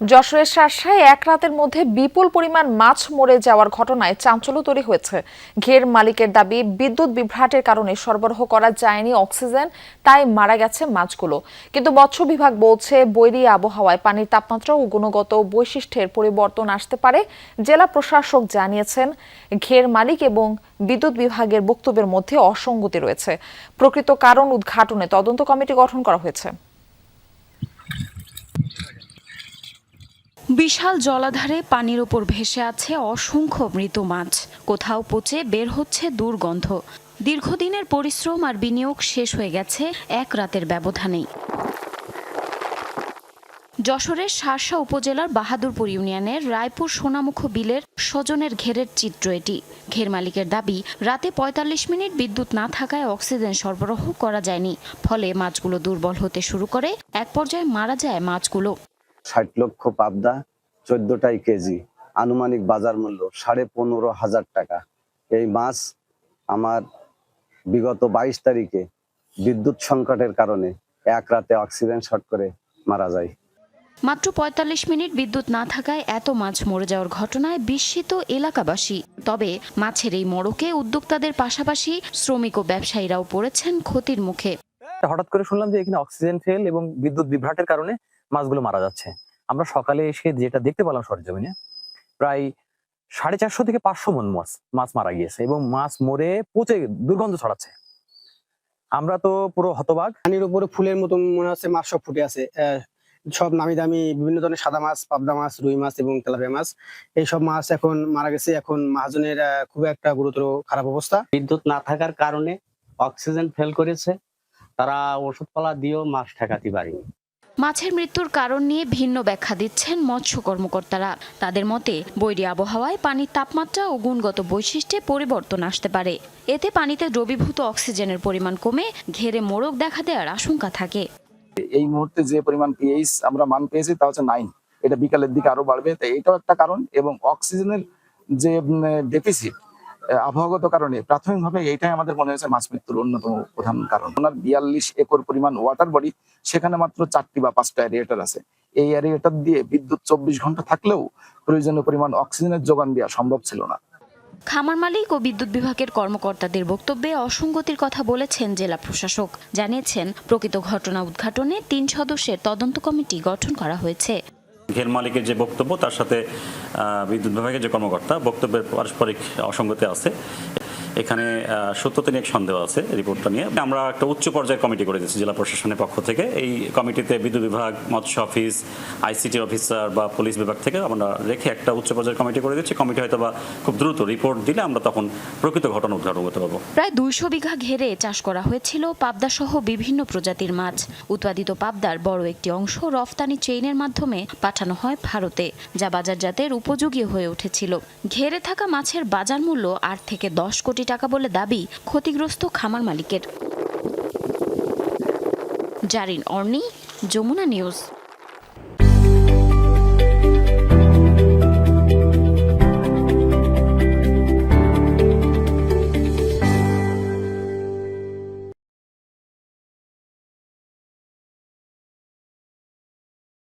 যশোরের শার্শায় এক রাতের মধ্যে বিপুল পরিমাণ মাছ মরে যাওয়ার ঘটনায় চাঞ্চল্য তৈরি হয়েছে। ঘের মালিকের দাবি, বিদ্যুৎ বিভ্রাটের কারণে সরবরাহ করা যায়নি অক্সিজেন, তাই মারা গেছে মাছগুলো। কিন্তু মৎস্য বিভাগ বলছে, বৈরী আবহাওয়ায় পানির তাপমাত্রা ও গুণগত বৈশিষ্ট্যের পরিবর্তন আসতে পারে। জেলা প্রশাসক জানিয়েছেন, ঘের মালিক এবং বিদ্যুৎ বিভাগের বক্তব্যের মধ্যে অসঙ্গতি রয়েছে। প্রকৃত কারণ উদ্ঘাটনে তদন্ত কমিটি গঠন করা হয়েছে। বিশাল জলাধারে পানির ওপর ভেসে আছে অসংখ্য মৃত মাছ। কোথাও পচে বের হচ্ছে দুর্গন্ধ। দীর্ঘদিনের পরিশ্রম আর বিনিয়োগ শেষ হয়ে গেছে এক রাতের ব্যবধানেই। যশোরের শার্শা উপজেলার বাহাদুরপুর ইউনিয়নের রায়পুর সোনামুখ বিলের স্বজনের ঘেরের চিত্র এটি। ঘের মালিকের দাবি, রাতে ৪৫ মিনিট বিদ্যুৎ না থাকায় অক্সিজেন সরবরাহ করা যায়নি। ফলে মাছগুলো দুর্বল হতে শুরু করে, এক পর্যায়ে মারা যায় মাছগুলো। ৬০ লক্ষ পাবদা, ১৪টাই কেজি, আনুমানিক বাজার মূল্য ১৫,৫০০ টাকা। এই মাছ আমার বিগত ২২ তারিখে বিদ্যুৎ সংকটের কারণে এক রাতে অক্সিজেন শর্ট করে মারা যায়। মাত্র ৪৫ মিনিট বিদ্যুৎ না থাকায় এত মাছ মরে যাওয়ার ঘটনায় বিস্মিত এলাকাবাসী। তবে মাছের এই মড়কে উদ্যোক্তাদের পাশাপাশি শ্রমিক ও ব্যবসায়ীরাও পড়েছেন ক্ষতির মুখে। হঠাৎ করে শুনলাম যে এখানে অক্সিজেন ফেল এবং বিদ্যুৎ বিভ্রাটের কারণে মাছগুলো মারা যাচ্ছে। আমরা সকালে এসে যেটা দেখতে পেলাম সরেজমিনে, প্রায় ৪৫০ থেকে ৫০০ মন মাছ মারা গিয়েছে এবং মাছ মরে পচে দুর্গন্ধ ছড়াচ্ছে। আমরা তো পুরো হতবাক। পানির উপরে ফুলের মতো মনে হচ্ছে মাছ সব ফুটে আছে। সব নামি দামি বিভিন্ন ধরনের সাদা মাছ, পাবদা মাছ, রুই মাছ এবং তেলাপিয়া মাছ, এইসব মাছ এখন মারা গেছে। এখন মহাজনের খুব একটা গুরুতর খারাপ অবস্থা। বিদ্যুৎ না থাকার কারণে অক্সিজেন ফেল করেছে, তারা ওষুধপালা দিয়েও মাছ ঠেকাতে পারেনি। মাছের মৃত্যুর কারণ নিয়ে ভিন্ন ব্যাখ্যা দিচ্ছেন মৎস্য কর্মকর্তারা। তাদের মতে, বৈরী আবহাওয়ায় পানির তাপমাত্রা ও গুণগত বৈশিষ্ট্যে পরিবর্তন আসতে পারে। এতে পানিতে দ্রবীভূত অক্সিজেনের পরিমাণ কমে ঘেরে মোড়ক দেখা দেওয়ার আশঙ্কা থাকে। এই মুহূর্তে যে পরিমাণ পিএইচ আমরা মান পেয়েছি তা হচ্ছে ৯। এটা বিকালের দিকে আরো বাড়বে, তাই এটাও একটা কারণ। এবং অক্সিজেনের যে ডেফিসিট আবহাওয়াগত কারণে প্রাথমিকভাবে এইটাই আমাদের মনে হয়েছে মাছ মৃত্যুর অন্যতম প্রধান কারণ। ওনার ৪২ একর পরিমাণ ওয়াটার বডি, সেখানে মাত্র ৪টি বা ৫টা অ্যারিয়েটার আছে। এই অ্যারিয়েটার দিয়ে বিদ্যুৎ ২৪ ঘন্টা থাকলেও প্রয়োজনীয় পরিমাণ অক্সিজেনের যোগান দেওয়া সম্ভব ছিল না। খামার মালিক ও বিদ্যুৎ বিভাগের কর্মকর্তাদের বক্তব্যে অসঙ্গতির কথা বলেছেন জেলা প্রশাসক। জানিয়েছেন, প্রকৃত ঘটনা উদ্ঘাটনে ৩ সদস্যের তদন্ত কমিটি গঠন করা হয়েছে। ঘের মালিকের যে বক্তব্য, তার সাথে বিদ্যুৎ বিভাগের যে কর্মকর্তা, বক্তব্যের পারস্পরিক অসঙ্গতি আছে। এখানে সত্যতা নিয়ে সন্দেহ আছে। রিপোর্টটা নিয়ে আমরা একটা উচ্চ পর্যায়ের কমিটি করে দিয়েছি জেলা প্রশাসনের পক্ষ থেকে। এই কমিটিতে বিদ্যুৎ বিভাগ, মৎস্য অফিস, আইসিটি অফিসার বা পুলিশ বিভাগ থেকে আমরা রেখে একটা উচ্চ পর্যায়ের কমিটি করে দিচ্ছি। কমিটি হয়তো বা খুব দ্রুত রিপোর্ট দিলে আমরা তখন প্রকৃত ঘটনা উদ্ঘাটন করতে পারবো। প্রায় ২০০ বিঘা ঘেরে চাষ করা হয়েছিল পাবদা সহ বিভিন্ন প্রজাতির মাছ। উৎপাদিত পাবদার বড় একটি অংশ রফতানি চেইনের মাধ্যমে পাঠানো হয় ভারতে, যা বাজারজাতের উপযোগী হয়ে উঠেছিল। ঘেরে থাকা মাছের বাজার মূল্য ৮ থেকে ১০ কোটি টাকা বলে দাবি ক্ষতিগ্রস্ত খামার মালিকের। জারিন অর্নি, যমুনা নিউজ।